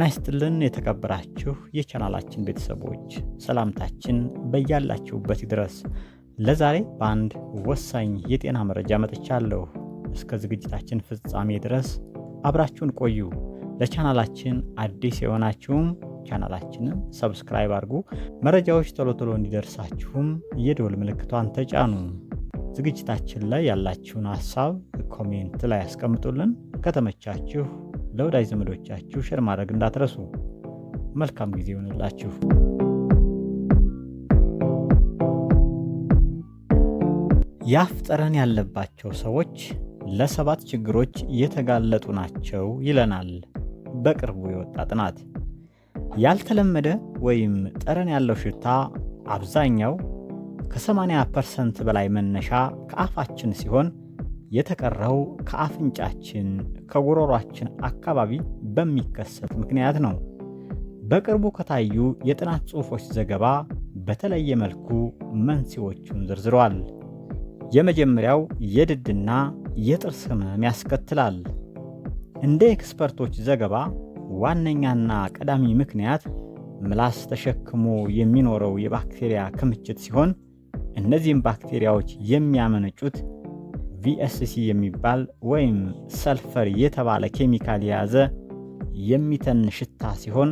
ጤና ይስጥልን የተከበራችሁ የቻናላችን ቤተሰቦች፣ ሰላምታችን በያላችሁበት ይድረስ። ለዛሬ በአንድ ወሳኝ የጤና መረጃ መጥቻለሁ። እስከ ዝግጅታችን ፍጻሜ ድረስ አብራችሁን ቆዩ። ለቻናላችን አዲስ የሆናችሁም ቻናላችንን ሰብስክራይብ አድርጉ። መረጃዎች ቶሎ እንዲደርሳችሁም የደወል ምልክቷን ተጫኑ። ዝግጅታችን ላይ ያላችሁን ሐሳብ ኮሜንት ላይ ያስቀምጡልን። ከተመቻችሁ ለወዳጅ ዘመዶቻችሁ ሼር ማድረግ እንዳትረሱ። መልካም ጊዜ ይሁንላችሁ። የአፍ ጠረን ያለባቸው ሰዎች ለ7 ችግሮች የተጋለጡ ናቸው ይለናል በቅርቡ የወጣ ጥናት። ያልተለመደ ወይም ጠረን ያለው ሽታ አብዛኛው ከ80% በላይ መነሻ ከአፋችን ሲሆን የተቀረው ከአፍንጫችን ከጉሮሯችን አካባቢ በሚከሰት ምክንያት ነው። በቅርቡ ከታዩ የጥናት ጽሑፎች ዘገባ በተለየ መልኩ መንስኤዎቹን ዘርዝረዋል። የመጀመሪያው የድድና የጥርስ ህመም ያስከትላል። እንደ ኤክስፐርቶች ዘገባ ዋነኛና ቀዳሚ ምክንያት ምላስ ተሸክሞ የሚኖረው የባክቴሪያ ክምችት ሲሆን እነዚህም ባክቴሪያዎች የሚያመነጩት VSC የሚባል ወይም ሰልፈር የተባለ ኬሚካል የያዘ የሚተን ሽታ ሲሆን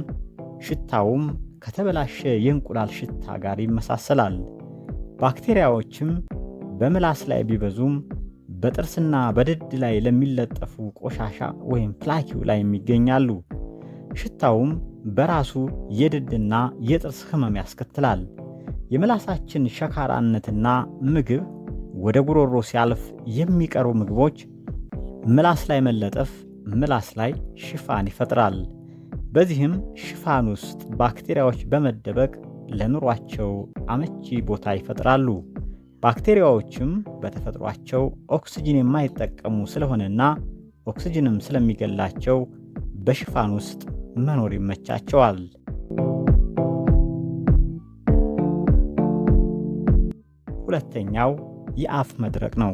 ሽታውም ከተበላሸ የእንቁላል ሽታ ጋር ይመሳሰላል። ባክቴሪያዎችም በምላስ ላይ ቢበዙም በጥርስና በድድ ላይ ለሚለጠፉ ቆሻሻ ወይም ፕላኪው ላይ ይገኛሉ። ሽታውም በራሱ የድድና የጥርስ ህመም ያስከትላል። የምላሳችን ሸካራነትና ምግብ ወደ ጉሮሮ ሲያልፍ የሚቀሩ ምግቦች ምላስ ላይ መለጠፍ ምላስ ላይ ሽፋን ይፈጥራል። በዚህም ሽፋን ውስጥ ባክቴሪያዎች በመደበቅ ለኑሯቸው አመቺ ቦታ ይፈጥራሉ። ባክቴሪያዎችም በተፈጥሯቸው ኦክስጂን የማይጠቀሙ ስለሆነና ኦክስጂንም ስለሚገላቸው በሽፋን ውስጥ መኖር ይመቻቸዋል። ሁለተኛው የአፍ መድረቅ ነው።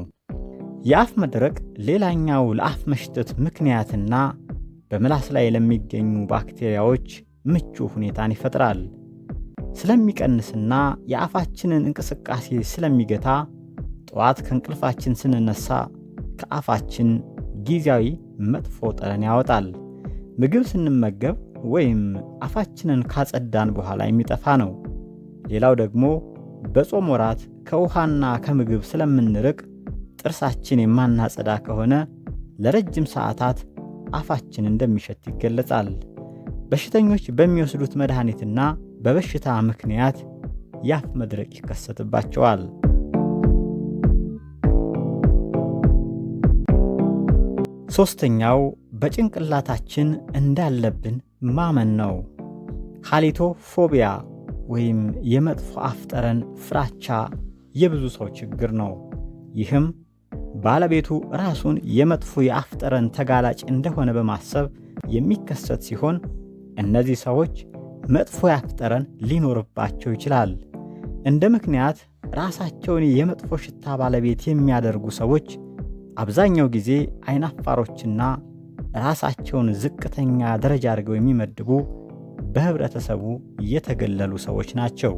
የአፍ መድረቅ ሌላኛው ለአፍ መሽተት ምክንያትና በምላስ ላይ ለሚገኙ ባክቴሪያዎች ምቹ ሁኔታን ይፈጥራል። ስለሚቀንስና የአፋችንን እንቅስቃሴ ስለሚገታ ጠዋት ከእንቅልፋችን ስንነሳ ከአፋችን ጊዜያዊ መጥፎ ጠረን ያወጣል። ምግብ ስንመገብ ወይም አፋችንን ካጸዳን በኋላ የሚጠፋ ነው። ሌላው ደግሞ በጾም ወራት ከውሃና ከምግብ ስለምንርቅ ጥርሳችን የማናጸዳ ከሆነ ለረጅም ሰዓታት አፋችን እንደሚሸት ይገለጻል። በሽተኞች በሚወስዱት መድኃኒትና በበሽታ ምክንያት የአፍ መድረቅ ይከሰትባቸዋል። ሶስተኛው በጭንቅላታችን እንዳለብን ማመን ነው። ሃሊቶፎቢያ ወይም የመጥፎ አፍ ጠረን ፍራቻ የብዙ ሰው ችግር ነው። ይህም ባለቤቱ ራሱን የመጥፎ የአፍ ጠረን ተጋላጭ እንደሆነ በማሰብ የሚከሰት ሲሆን እነዚህ ሰዎች መጥፎ የአፍ ጠረን ሊኖርባቸው ይችላል። እንደ ምክንያት ራሳቸውን የመጥፎ ሽታ ባለቤት የሚያደርጉ ሰዎች አብዛኛው ጊዜ አይናፋሮችና ራሳቸውን ዝቅተኛ ደረጃ አድርገው የሚመድቡ በህብረተሰቡ የተገለሉ ሰዎች ናቸው።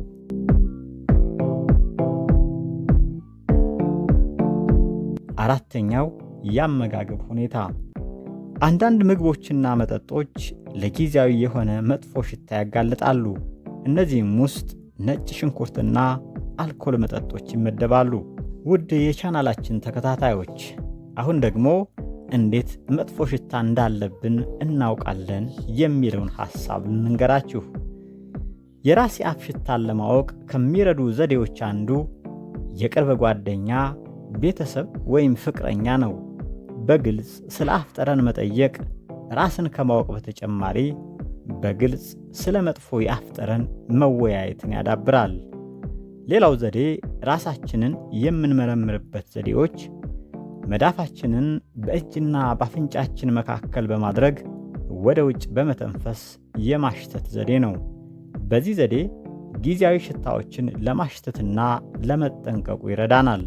አራተኛው የአመጋገብ ሁኔታ። አንዳንድ ምግቦችና መጠጦች ለጊዜያዊ የሆነ መጥፎ ሽታ ያጋልጣሉ። እነዚህም ውስጥ ነጭ ሽንኩርትና አልኮል መጠጦች ይመደባሉ። ውድ የቻናላችን ተከታታዮች፣ አሁን ደግሞ እንዴት መጥፎ ሽታ እንዳለብን እናውቃለን የሚለውን ሐሳብ እንንገራችሁ። የራስ የአፍ ሽታን ለማወቅ ከሚረዱ ዘዴዎች አንዱ የቅርብ ጓደኛ፣ ቤተሰብ ወይም ፍቅረኛ ነው። በግልጽ ስለ አፍ ጠረን መጠየቅ ራስን ከማወቅ በተጨማሪ በግልጽ ስለ መጥፎ የአፍ ጠረን መወያየትን ያዳብራል። ሌላው ዘዴ ራሳችንን የምንመረምርበት ዘዴዎች መዳፋችንን በእጅና በአፍንጫችን መካከል በማድረግ ወደ ውጭ በመተንፈስ የማሽተት ዘዴ ነው። በዚህ ዘዴ ጊዜያዊ ሽታዎችን ለማሽተትና ለመጠንቀቁ ይረዳናል።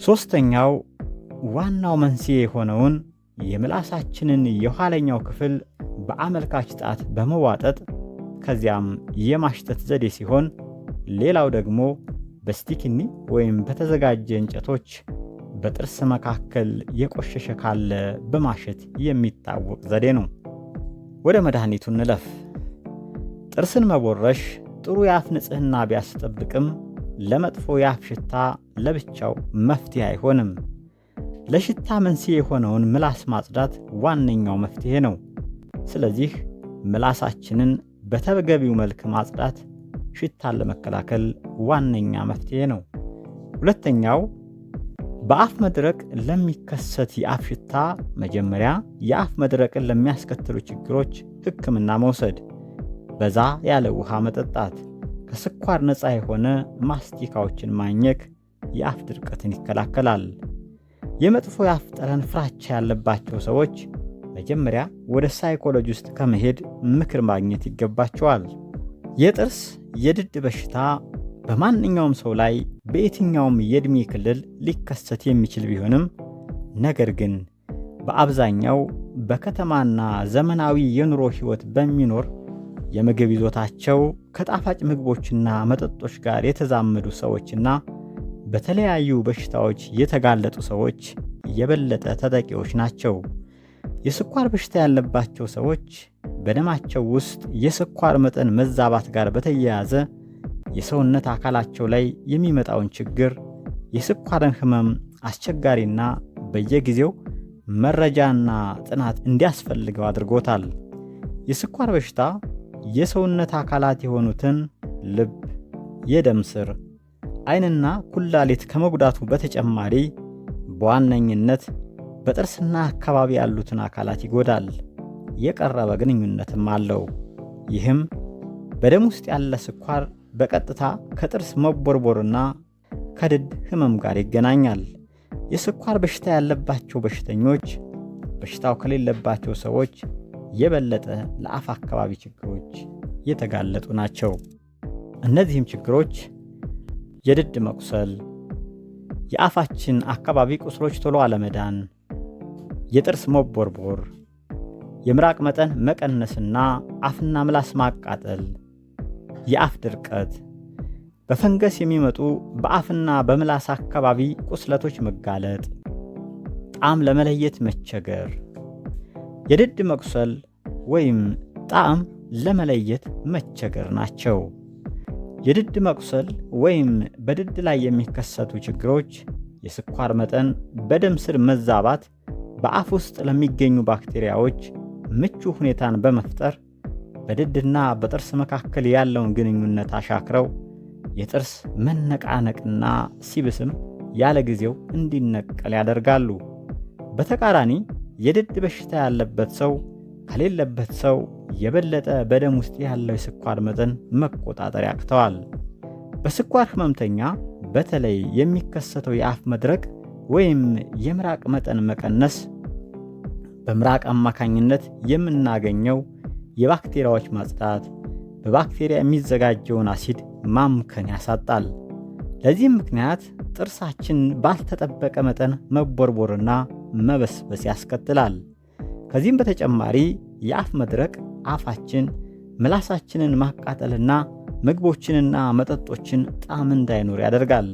ሶስተኛው ዋናው መንስኤ የሆነውን የምላሳችንን የኋለኛው ክፍል በአመልካች ጣት በመዋጠጥ ከዚያም የማሽተት ዘዴ ሲሆን፣ ሌላው ደግሞ በስቲኪኒ ወይም በተዘጋጀ እንጨቶች በጥርስ መካከል የቆሸሸ ካለ በማሸት የሚታወቅ ዘዴ ነው። ወደ መድኃኒቱ እንለፍ። ጥርስን መቦረሽ ጥሩ የአፍ ንጽህና ቢያስጠብቅም ለመጥፎ የአፍ ሽታ ለብቻው መፍትሄ አይሆንም። ለሽታ መንስኤ የሆነውን ምላስ ማጽዳት ዋነኛው መፍትሄ ነው። ስለዚህ ምላሳችንን በተገቢው መልክ ማጽዳት ሽታን ለመከላከል ዋነኛ መፍትሄ ነው። ሁለተኛው በአፍ መድረቅ ለሚከሰት የአፍ ሽታ መጀመሪያ የአፍ መድረቅን ለሚያስከትሉ ችግሮች ሕክምና መውሰድ፣ በዛ ያለ ውሃ መጠጣት፣ ከስኳር ነፃ የሆነ ማስቲካዎችን ማኘክ የአፍ ድርቀትን ይከላከላል። የመጥፎ የአፍ ጠረን ፍራቻ ያለባቸው ሰዎች መጀመሪያ ወደ ሳይኮሎጂስት ከመሄድ ምክር ማግኘት ይገባቸዋል። የጥርስ የድድ በሽታ በማንኛውም ሰው ላይ በየትኛውም የዕድሜ ክልል ሊከሰት የሚችል ቢሆንም ነገር ግን በአብዛኛው በከተማና ዘመናዊ የኑሮ ሕይወት በሚኖር የምግብ ይዞታቸው ከጣፋጭ ምግቦችና መጠጦች ጋር የተዛመዱ ሰዎችና በተለያዩ በሽታዎች የተጋለጡ ሰዎች የበለጠ ተጠቂዎች ናቸው። የስኳር በሽታ ያለባቸው ሰዎች በደማቸው ውስጥ የስኳር መጠን መዛባት ጋር በተያያዘ የሰውነት አካላቸው ላይ የሚመጣውን ችግር፣ የስኳርን ህመም አስቸጋሪና በየጊዜው መረጃና ጥናት እንዲያስፈልገው አድርጎታል። የስኳር በሽታ የሰውነት አካላት የሆኑትን ልብ፣ የደም ስር፣ ዓይንና ኩላሊት ከመጉዳቱ በተጨማሪ በዋነኝነት በጥርስና አካባቢ ያሉትን አካላት ይጎዳል። የቀረበ ግንኙነትም አለው። ይህም በደም ውስጥ ያለ ስኳር በቀጥታ ከጥርስ መቦርቦርና ከድድ ህመም ጋር ይገናኛል። የስኳር በሽታ ያለባቸው በሽተኞች በሽታው ከሌለባቸው ሰዎች የበለጠ ለአፍ አካባቢ ችግሮች የተጋለጡ ናቸው። እነዚህም ችግሮች የድድ መቁሰል፣ የአፋችን አካባቢ ቁስሎች ቶሎ አለመዳን፣ የጥርስ መቦርቦር፣ የምራቅ መጠን መቀነስና አፍና ምላስ ማቃጠል፣ የአፍ ድርቀት፣ በፈንገስ የሚመጡ በአፍና በምላስ አካባቢ ቁስለቶች መጋለጥ፣ ጣዕም ለመለየት መቸገር፣ የድድ መቁሰል ወይም ጣዕም ለመለየት መቸገር ናቸው። የድድ መቁሰል ወይም በድድ ላይ የሚከሰቱ ችግሮች የስኳር መጠን በደም ስር መዛባት በአፍ ውስጥ ለሚገኙ ባክቴሪያዎች ምቹ ሁኔታን በመፍጠር በድድና በጥርስ መካከል ያለውን ግንኙነት አሻክረው የጥርስ መነቃነቅና ሲብስም ያለ ጊዜው እንዲነቀል ያደርጋሉ። በተቃራኒ የድድ በሽታ ያለበት ሰው ከሌለበት ሰው የበለጠ በደም ውስጥ ያለው የስኳር መጠን መቆጣጠር ያቅተዋል። በስኳር ህመምተኛ በተለይ የሚከሰተው የአፍ መድረቅ ወይም የምራቅ መጠን መቀነስ በምራቅ አማካኝነት የምናገኘው የባክቴሪያዎች ማጽዳት በባክቴሪያ የሚዘጋጀውን አሲድ ማምከን ያሳጣል። ለዚህም ምክንያት ጥርሳችን ባልተጠበቀ መጠን መቦርቦርና መበስበስ ያስከትላል። ከዚህም በተጨማሪ የአፍ መድረቅ አፋችን ምላሳችንን ማቃጠልና ምግቦችንና መጠጦችን ጣዕም እንዳይኖር ያደርጋል።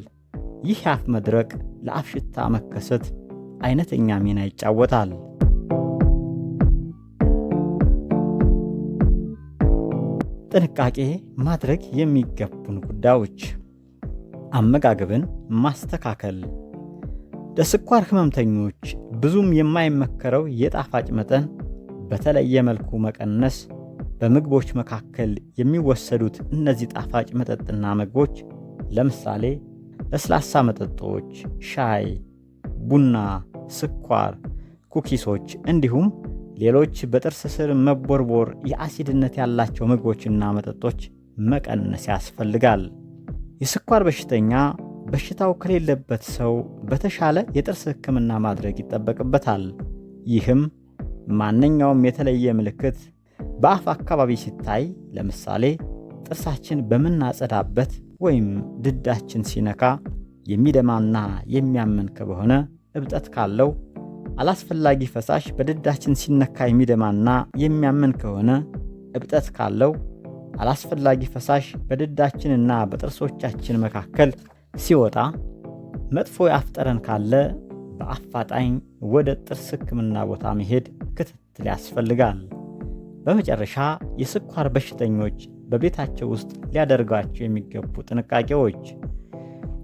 ይህ የአፍ መድረቅ ለአፍ ሽታ መከሰት አይነተኛ ሚና ይጫወታል። ጥንቃቄ ማድረግ የሚገቡን ጉዳዮች፣ አመጋገብን ማስተካከል። ለስኳር ህመምተኞች ብዙም የማይመከረው የጣፋጭ መጠን በተለየ መልኩ መቀነስ። በምግቦች መካከል የሚወሰዱት እነዚህ ጣፋጭ መጠጥና ምግቦች ለምሳሌ ለስላሳ መጠጦች፣ ሻይ፣ ቡና፣ ስኳር፣ ኩኪሶች እንዲሁም ሌሎች በጥርስ ስር መቦርቦር የአሲድነት ያላቸው ምግቦችና መጠጦች መቀነስ ያስፈልጋል። የስኳር በሽተኛ በሽታው ከሌለበት ሰው በተሻለ የጥርስ ሕክምና ማድረግ ይጠበቅበታል። ይህም ማንኛውም የተለየ ምልክት በአፍ አካባቢ ሲታይ፣ ለምሳሌ ጥርሳችን በምናጸዳበት ወይም ድዳችን ሲነካ የሚደማና የሚያመን ከሆነ፣ እብጠት ካለው፣ አላስፈላጊ ፈሳሽ በድዳችን ሲነካ የሚደማና የሚያመን ከሆነ፣ እብጠት ካለው፣ አላስፈላጊ ፈሳሽ በድዳችንና በጥርሶቻችን መካከል ሲወጣ፣ መጥፎ የአፍ ጠረን ካለ በአፋጣኝ ወደ ጥርስ ሕክምና ቦታ መሄድ ክትትል ያስፈልጋል። በመጨረሻ የስኳር በሽተኞች በቤታቸው ውስጥ ሊያደርጓቸው የሚገቡ ጥንቃቄዎች፣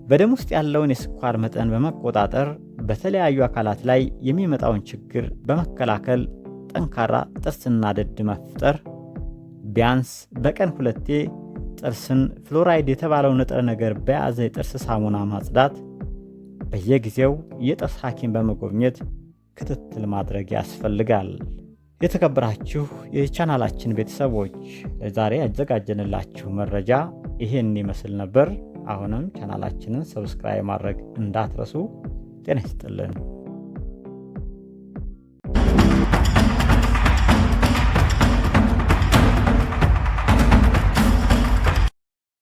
በደም ውስጥ ያለውን የስኳር መጠን በመቆጣጠር በተለያዩ አካላት ላይ የሚመጣውን ችግር በመከላከል ጠንካራ ጥርስና ድድ መፍጠር፣ ቢያንስ በቀን 2 ጥርስን ፍሎራይድ የተባለው ንጥረ ነገር በያዘ የጥርስ ሳሙና ማጽዳት፣ በየጊዜው የጥርስ ሐኪም በመጎብኘት ክትትል ማድረግ ያስፈልጋል። የተከበራችሁ የቻናላችን ቤተሰቦች ለዛሬ ያዘጋጀንላችሁ መረጃ ይሄን ይመስል ነበር። አሁንም ቻናላችንን ሰብስክራይብ ማድረግ እንዳትረሱ። ጤና ይስጥልን።